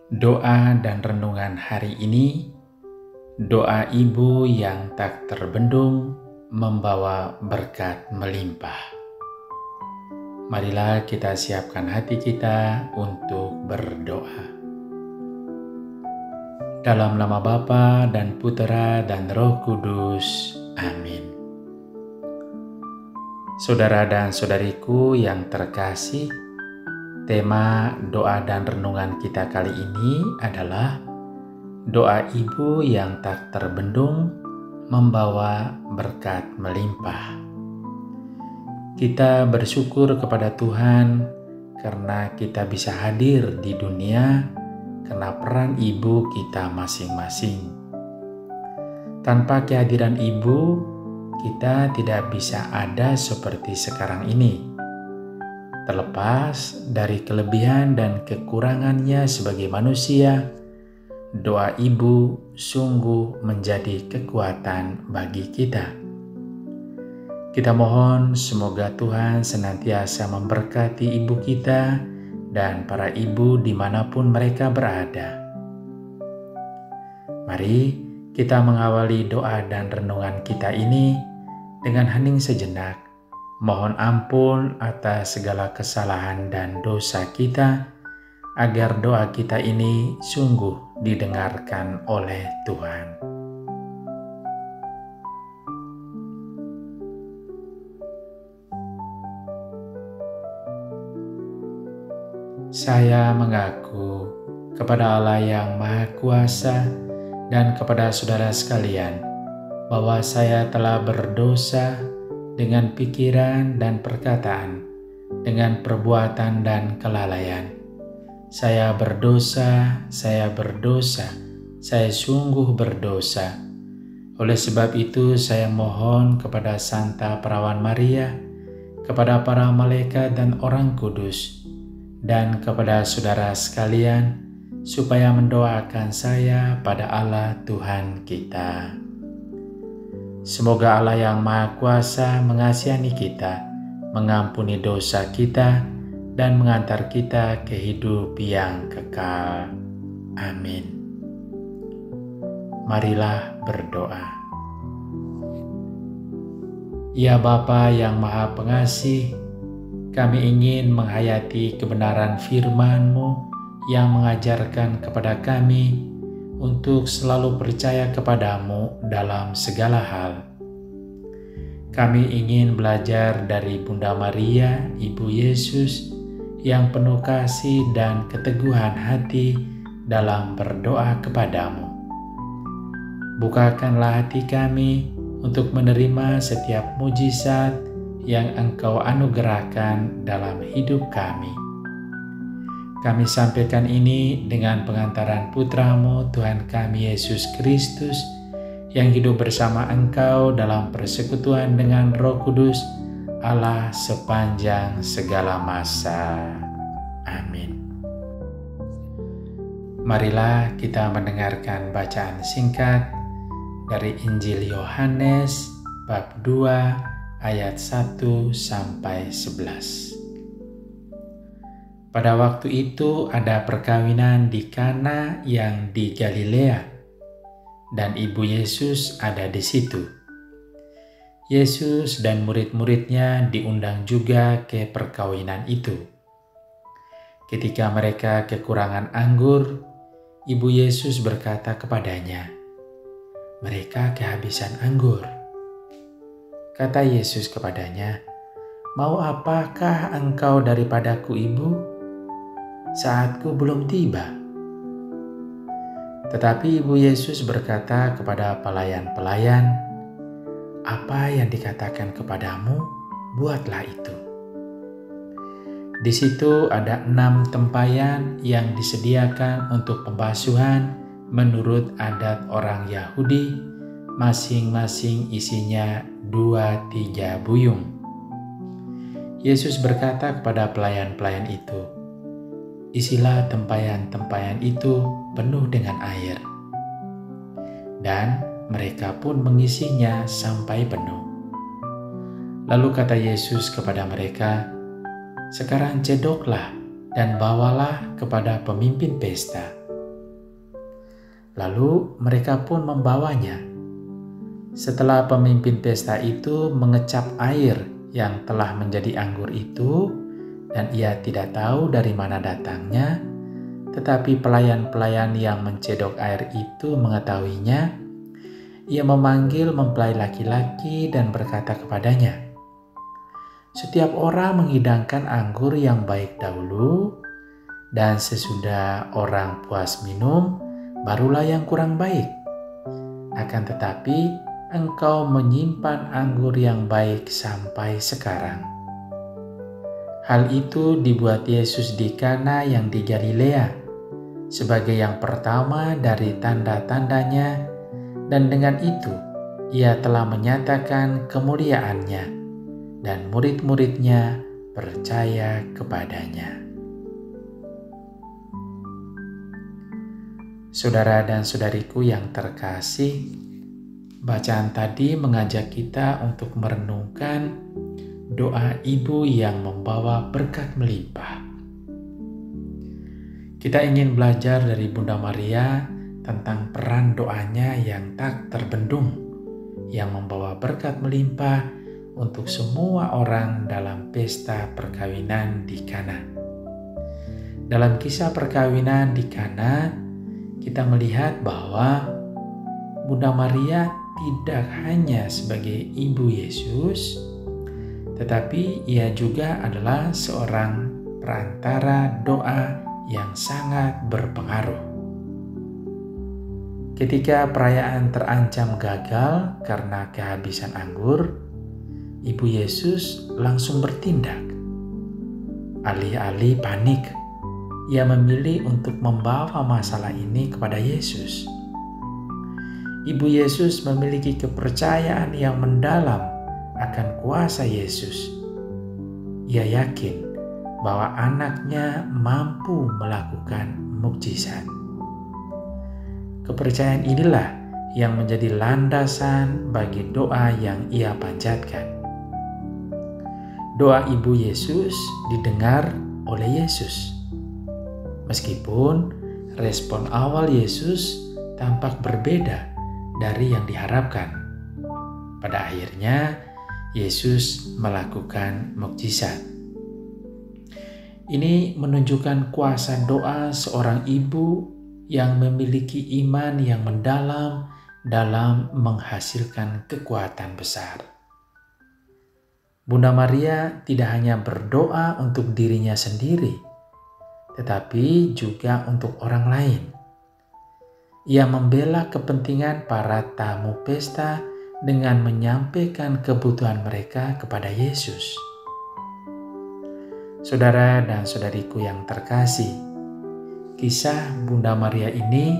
Doa dan renungan hari ini, doa ibu yang tak terbendung membawa berkat melimpah. Marilah kita siapkan hati kita untuk berdoa. Dalam nama Bapa dan Putera dan Roh Kudus. Amin. Saudara dan saudariku yang terkasih, tema doa dan renungan kita kali ini adalah doa ibu yang tak terbendung membawa berkat melimpah. Kita bersyukur kepada Tuhan karena kita bisa hadir di dunia karena peran ibu kita masing-masing. Tanpa kehadiran ibu, kita tidak bisa ada seperti sekarang ini. Terlepas dari kelebihan dan kekurangannya sebagai manusia, doa ibu sungguh menjadi kekuatan bagi kita. Kita mohon semoga Tuhan senantiasa memberkati ibu kita dan para ibu dimanapun mereka berada. Mari kita mengawali doa dan renungan kita ini dengan hening sejenak. Mohon ampun atas segala kesalahan dan dosa kita, agar doa kita ini sungguh didengarkan oleh Tuhan. Saya mengaku kepada Allah yang Maha Kuasa dan kepada saudara sekalian, bahwa saya telah berdosa dengan pikiran dan perkataan, dengan perbuatan dan kelalaian. Saya berdosa, saya sungguh berdosa. Oleh sebab itu saya mohon kepada Santa Perawan Maria, kepada para malaikat dan orang kudus, dan kepada saudara sekalian, supaya mendoakan saya pada Allah Tuhan kita. Semoga Allah yang Maha Kuasa mengasihani kita, mengampuni dosa kita, dan mengantar kita ke hidup yang kekal. Amin. Marilah berdoa. Ya Bapa yang Maha Pengasih, kami ingin menghayati kebenaran firman-Mu yang mengajarkan kepada kami untuk selalu percaya kepadamu dalam segala hal. Kami ingin belajar dari Bunda Maria, Ibu Yesus, yang penuh kasih dan keteguhan hati dalam berdoa kepadamu. Bukakanlah hati kami untuk menerima setiap mujizat yang Engkau anugerahkan dalam hidup kami. Kami sampaikan ini dengan pengantaran Putra-Mu Tuhan kami Yesus Kristus, yang hidup bersama Engkau dalam persekutuan dengan Roh Kudus, Allah sepanjang segala masa. Amin. Marilah kita mendengarkan bacaan singkat dari Injil Yohanes bab 2 ayat 1 sampai 11. Pada waktu itu ada perkawinan di Kana yang di Galilea, dan ibu Yesus ada di situ. Yesus dan murid-muridnya diundang juga ke perkawinan itu. Ketika mereka kekurangan anggur, ibu Yesus berkata kepadanya, "Mereka kehabisan anggur." Kata Yesus kepadanya, "Mau apakah engkau daripadaku, Ibu? Saatku belum tiba." Tetapi ibu Yesus berkata kepada pelayan-pelayan, "Apa yang dikatakan kepadamu, buatlah itu." Di situ ada 6 tempayan yang disediakan untuk pembasuhan menurut adat orang Yahudi, masing-masing isinya 2-3 buyung. Yesus berkata kepada pelayan-pelayan itu, "Isilah tempayan-tempayan itu penuh dengan air." Dan mereka pun mengisinya sampai penuh. Lalu kata Yesus kepada mereka, "Sekarang cedoklah dan bawalah kepada pemimpin pesta." Lalu mereka pun membawanya. Setelah pemimpin pesta itu mengecap air yang telah menjadi anggur itu, dan ia tidak tahu dari mana datangnya, tetapi pelayan-pelayan yang mencedok air itu mengetahuinya, ia memanggil mempelai laki-laki dan berkata kepadanya, "Setiap orang menghidangkan anggur yang baik dahulu, dan sesudah orang puas minum, barulah yang kurang baik. Akan tetapi engkau menyimpan anggur yang baik sampai sekarang." Hal itu dibuat Yesus di Kana yang di Galilea sebagai yang pertama dari tanda-tandanya, dan dengan itu ia telah menyatakan kemuliaannya, dan murid-muridnya percaya kepadanya. Saudara dan saudariku yang terkasih, bacaan tadi mengajak kita untuk merenungkan doa ibu yang membawa berkat melimpah. Kita ingin belajar dari Bunda Maria tentang peran doanya yang tak terbendung, yang membawa berkat melimpah untuk semua orang dalam pesta perkawinan di Kana. Dalam kisah perkawinan di Kana, kita melihat bahwa Bunda Maria tidak hanya sebagai ibu Yesus, tetapi ia juga adalah seorang perantara doa yang sangat berpengaruh. Ketika perayaan terancam gagal karena kehabisan anggur, Ibu Yesus langsung bertindak. Alih-alih panik, ia memilih untuk membawa masalah ini kepada Yesus. Ibu Yesus memiliki kepercayaan yang mendalam akan kuasa Yesus. Ia yakin bahwa anaknya mampu melakukan mukjizat. Kepercayaan inilah yang menjadi landasan bagi doa yang ia panjatkan. Doa Ibu Yesus didengar oleh Yesus. Meskipun respon awal Yesus tampak berbeda dari yang diharapkan. Pada akhirnya, Yesus melakukan mukjizat. Ini menunjukkan kuasa doa seorang ibu yang memiliki iman yang mendalam dalam menghasilkan kekuatan besar. Bunda Maria tidak hanya berdoa untuk dirinya sendiri, tetapi juga untuk orang lain. Ia membela kepentingan para tamu pesta dengan menyampaikan kebutuhan mereka kepada Yesus. Saudara dan saudariku yang terkasih, kisah Bunda Maria ini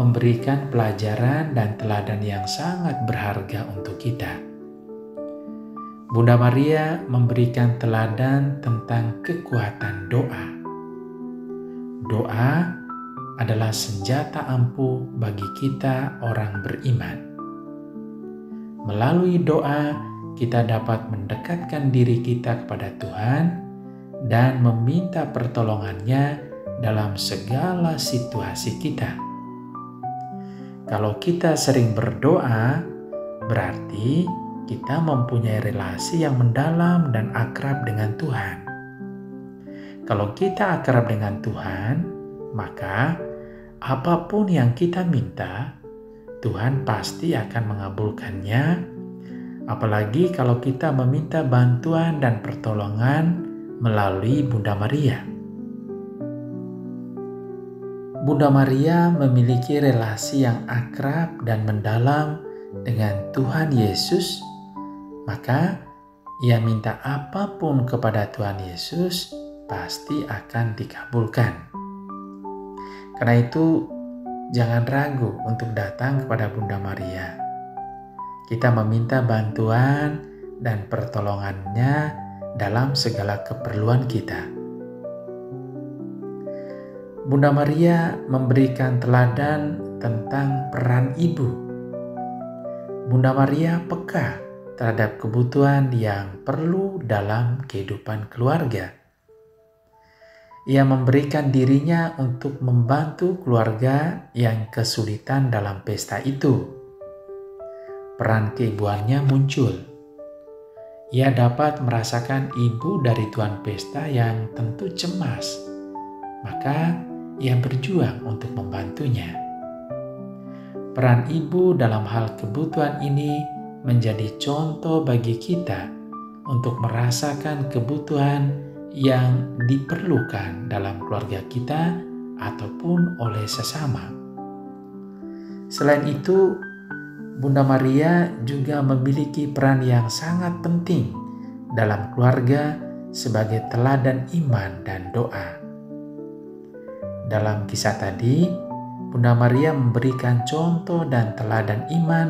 memberikan pelajaran dan teladan yang sangat berharga untuk kita. Bunda Maria memberikan teladan tentang kekuatan doa. Doa adalah senjata ampuh bagi kita orang beriman. Melalui doa, kita dapat mendekatkan diri kita kepada Tuhan dan meminta pertolongannya dalam segala situasi kita. Kalau kita sering berdoa, berarti kita mempunyai relasi yang mendalam dan akrab dengan Tuhan. Kalau kita akrab dengan Tuhan, maka apapun yang kita minta, Tuhan pasti akan mengabulkannya, apalagi kalau kita meminta bantuan dan pertolongan melalui Bunda Maria. Bunda Maria memiliki relasi yang akrab dan mendalam dengan Tuhan Yesus, maka ia minta apapun kepada Tuhan Yesus pasti akan dikabulkan. Karena itu, jangan ragu untuk datang kepada Bunda Maria. Kita meminta bantuan dan pertolongannya dalam segala keperluan kita. Bunda Maria memberikan teladan tentang peran ibu. Bunda Maria peka terhadap kebutuhan yang perlu dalam kehidupan keluarga. Ia memberikan dirinya untuk membantu keluarga yang kesulitan dalam pesta itu. Peran keibuannya muncul. Ia dapat merasakan ibu dari tuan pesta yang tentu cemas. Maka ia berjuang untuk membantunya. Peran ibu dalam hal kebutuhan ini menjadi contoh bagi kita untuk merasakan kebutuhan yang diperlukan dalam keluarga kita ataupun oleh sesama. Selain itu, Bunda Maria juga memiliki peran yang sangat penting dalam keluarga sebagai teladan iman dan doa. Dalam kisah tadi, Bunda Maria memberikan contoh dan teladan iman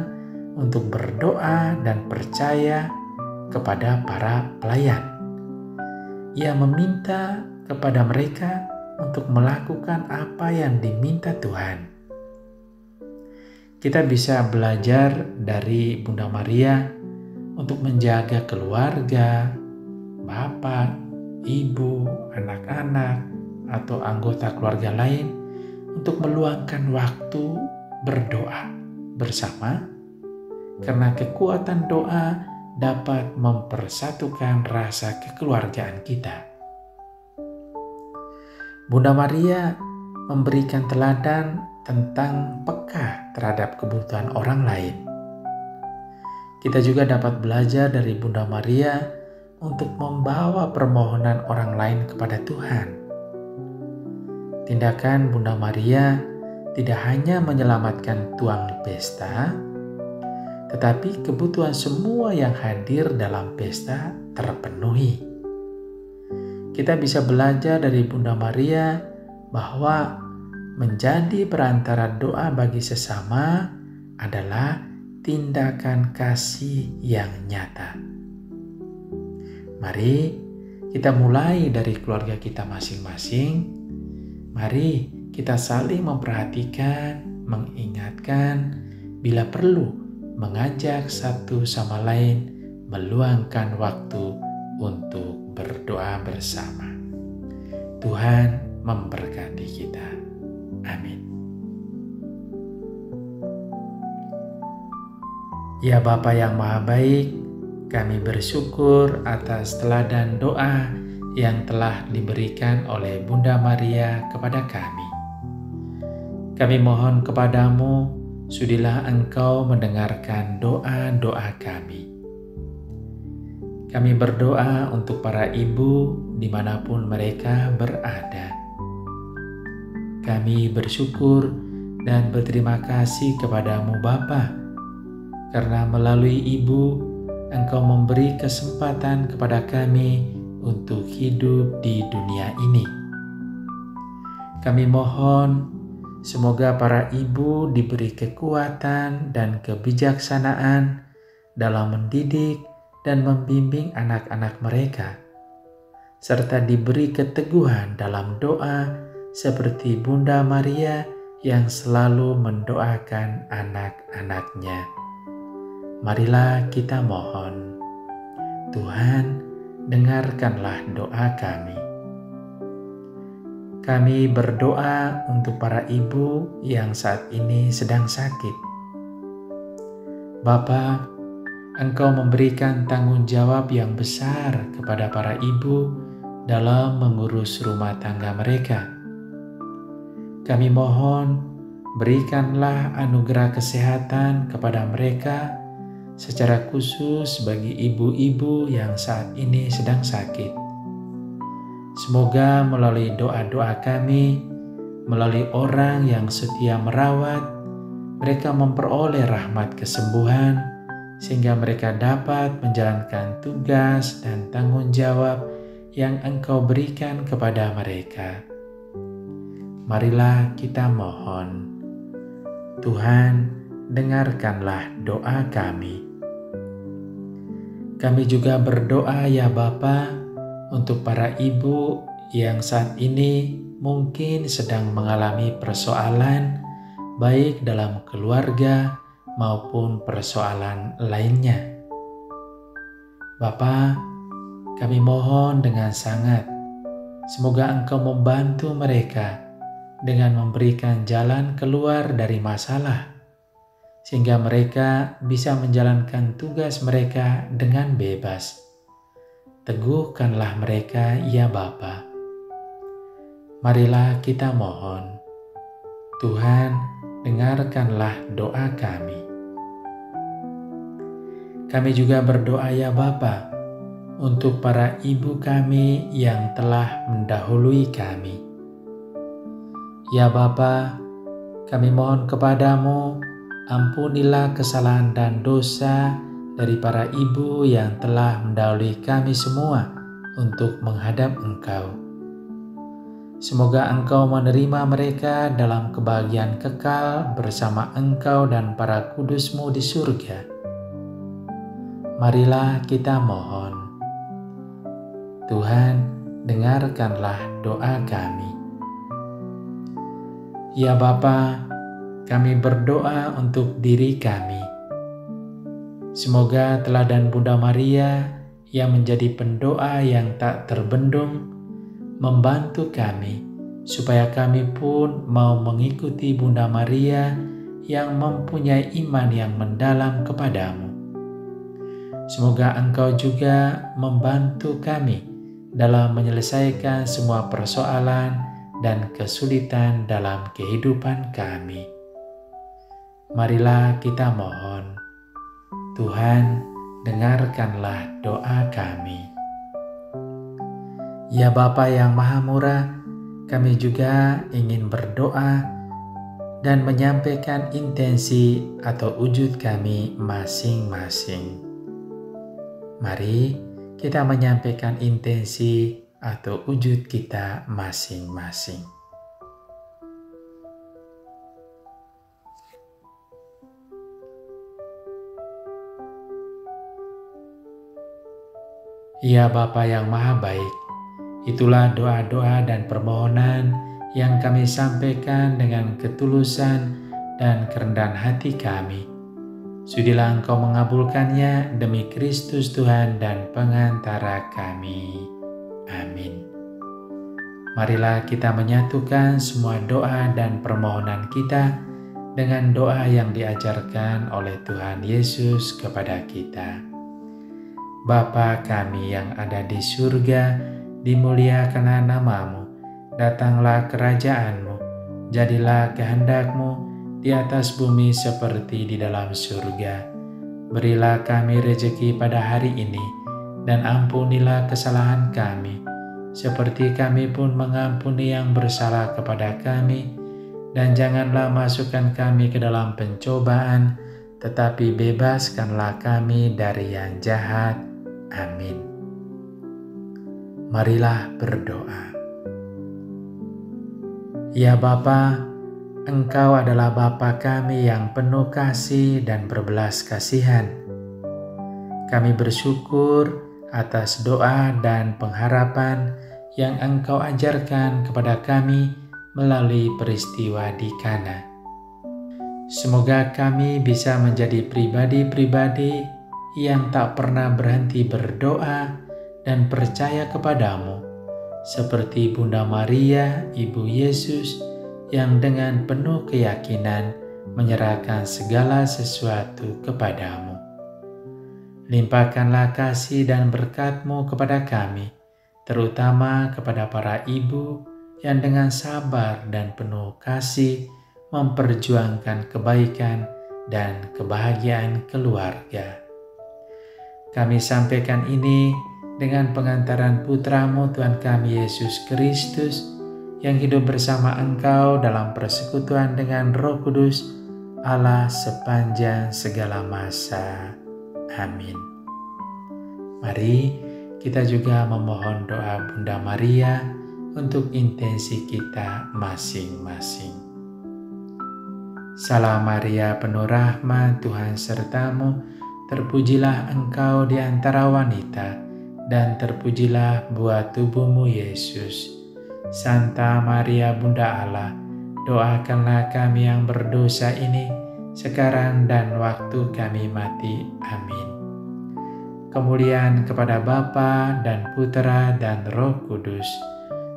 untuk berdoa dan percaya kepada para pelayan. Ia meminta kepada mereka untuk melakukan apa yang diminta Tuhan. Kita bisa belajar dari Bunda Maria untuk menjaga keluarga, bapak, ibu, anak-anak, atau anggota keluarga lain untuk meluangkan waktu berdoa bersama, karena kekuatan doa dapat mempersatukan rasa kekeluargaan kita. Bunda Maria memberikan teladan tentang peka terhadap kebutuhan orang lain. Kita juga dapat belajar dari Bunda Maria untuk membawa permohonan orang lain kepada Tuhan. Tindakan Bunda Maria tidak hanya menyelamatkan tuan pesta, tetapi kebutuhan semua yang hadir dalam pesta terpenuhi. Kita bisa belajar dari Bunda Maria bahwa menjadi perantara doa bagi sesama adalah tindakan kasih yang nyata. Mari kita mulai dari keluarga kita masing-masing. Mari kita saling memperhatikan, mengingatkan, bila perlu mengajak satu sama lain meluangkan waktu untuk berdoa bersama. Tuhan memberkati kita. Amin. Ya Bapa yang Maha Baik, kami bersyukur atas teladan doa yang telah diberikan oleh Bunda Maria kepada kami. Kami mohon kepadamu, sudilah Engkau mendengarkan doa-doa kami. Kami berdoa untuk para ibu dimanapun mereka berada. Kami bersyukur dan berterima kasih kepadamu Bapa, karena melalui ibu Engkau memberi kesempatan kepada kami untuk hidup di dunia ini. Kami mohon semoga para ibu diberi kekuatan dan kebijaksanaan dalam mendidik dan membimbing anak-anak mereka, serta diberi keteguhan dalam doa seperti Bunda Maria yang selalu mendoakan anak-anaknya. Marilah kita mohon, Tuhan, dengarkanlah doa kami. Kami berdoa untuk para ibu yang saat ini sedang sakit. Bapa, Engkau memberikan tanggung jawab yang besar kepada para ibu dalam mengurus rumah tangga mereka. Kami mohon, berikanlah anugerah kesehatan kepada mereka, secara khusus bagi ibu-ibu yang saat ini sedang sakit. Semoga melalui doa-doa kami, melalui orang yang setia merawat, mereka memperoleh rahmat kesembuhan, sehingga mereka dapat menjalankan tugas dan tanggung jawab yang Engkau berikan kepada mereka. Marilah kita mohon, Tuhan, dengarkanlah doa kami. Kami juga berdoa ya Bapa untuk para ibu yang saat ini mungkin sedang mengalami persoalan baik dalam keluarga maupun persoalan lainnya. Bapa, kami mohon dengan sangat, Semoga Engkau membantu mereka dengan memberikan jalan keluar dari masalah, sehingga mereka bisa menjalankan tugas mereka dengan bebas. Teguhkanlah mereka, ya Bapa. Marilah kita mohon. Tuhan, dengarkanlah doa kami. Kami juga berdoa, ya Bapa, untuk para ibu kami yang telah mendahului kami. Ya Bapa, kami mohon kepadamu, ampunilah kesalahan dan dosa dari para ibu yang telah mendahului kami semua untuk menghadap Engkau. Semoga Engkau menerima mereka dalam kebahagiaan kekal bersama Engkau dan para kudus-Mu di surga. Marilah kita mohon. Tuhan, dengarkanlah doa kami. Ya Bapa, kami berdoa untuk diri kami. Semoga teladan Bunda Maria yang menjadi pendoa yang tak terbendung membantu kami, supaya kami pun mau mengikuti Bunda Maria yang mempunyai iman yang mendalam kepadamu. Semoga Engkau juga membantu kami dalam menyelesaikan semua persoalan dan kesulitan dalam kehidupan kami. Marilah kita mohon. Tuhan, dengarkanlah doa kami. Ya Bapa yang Maha Murah, kami juga ingin berdoa dan menyampaikan intensi atau wujud kami masing-masing. Mari kita menyampaikan intensi atau wujud kita masing-masing. Ya Bapa yang Maha Baik, itulah doa-doa dan permohonan yang kami sampaikan dengan ketulusan dan kerendahan hati kami. Sudilah Engkau mengabulkannya demi Kristus Tuhan dan pengantara kami. Amin. Marilah kita menyatukan semua doa dan permohonan kita dengan doa yang diajarkan oleh Tuhan Yesus kepada kita. Bapa kami yang ada di surga, dimuliakanlah nama-Mu, datanglah kerajaan-Mu, jadilah kehendak-Mu di atas bumi seperti di dalam surga. Berilah kami rejeki pada hari ini, dan ampunilah kesalahan kami, seperti kami pun mengampuni yang bersalah kepada kami. Dan janganlah masukkan kami ke dalam pencobaan, tetapi bebaskanlah kami dari yang jahat. Amin. Marilah berdoa. Ya Bapa, Engkau adalah Bapa kami yang penuh kasih dan berbelas kasihan. Kami bersyukur atas doa dan pengharapan yang Engkau ajarkan kepada kami melalui peristiwa di Kana. Semoga kami bisa menjadi pribadi-pribadi yang tak pernah berhenti berdoa dan percaya kepadamu, seperti Bunda Maria, Ibu Yesus, yang dengan penuh keyakinan menyerahkan segala sesuatu kepadamu. Limpahkanlah kasih dan berkat-Mu kepada kami, terutama kepada para ibu yang dengan sabar dan penuh kasih memperjuangkan kebaikan dan kebahagiaan keluarga. Kami sampaikan ini dengan pengantaran Putra-Mu Tuhan kami Yesus Kristus, yang hidup bersama Engkau dalam persekutuan dengan Roh Kudus, Allah sepanjang segala masa. Amin. Mari kita juga memohon doa Bunda Maria untuk intensi kita masing-masing. Salam Maria, penuh rahmat, Tuhan sertamu, terpujilah Engkau di antara wanita, dan terpujilah buah tubuh-Mu Yesus. Santa Maria Bunda Allah, doakanlah kami yang berdosa ini, sekarang dan waktu kami mati. Amin. Kemuliaan kepada Bapa dan Putra dan Roh Kudus,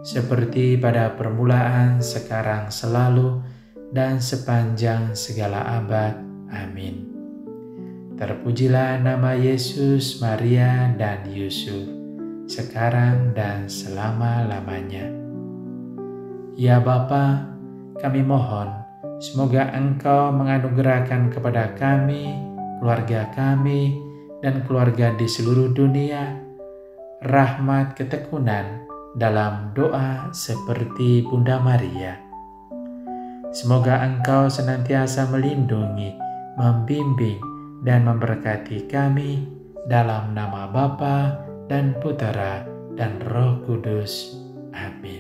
seperti pada permulaan, sekarang, selalu, dan sepanjang segala abad. Amin. Terpujilah nama Yesus, Maria, dan Yusuf, sekarang dan selama-lamanya. Ya Bapa, kami mohon, semoga Engkau menganugerahkan kepada kami, keluarga kami, dan keluarga di seluruh dunia, rahmat ketekunan dalam doa seperti Bunda Maria. Semoga Engkau senantiasa melindungi, membimbing, dan memberkati kami dalam nama Bapa dan Putera dan Roh Kudus. Amin.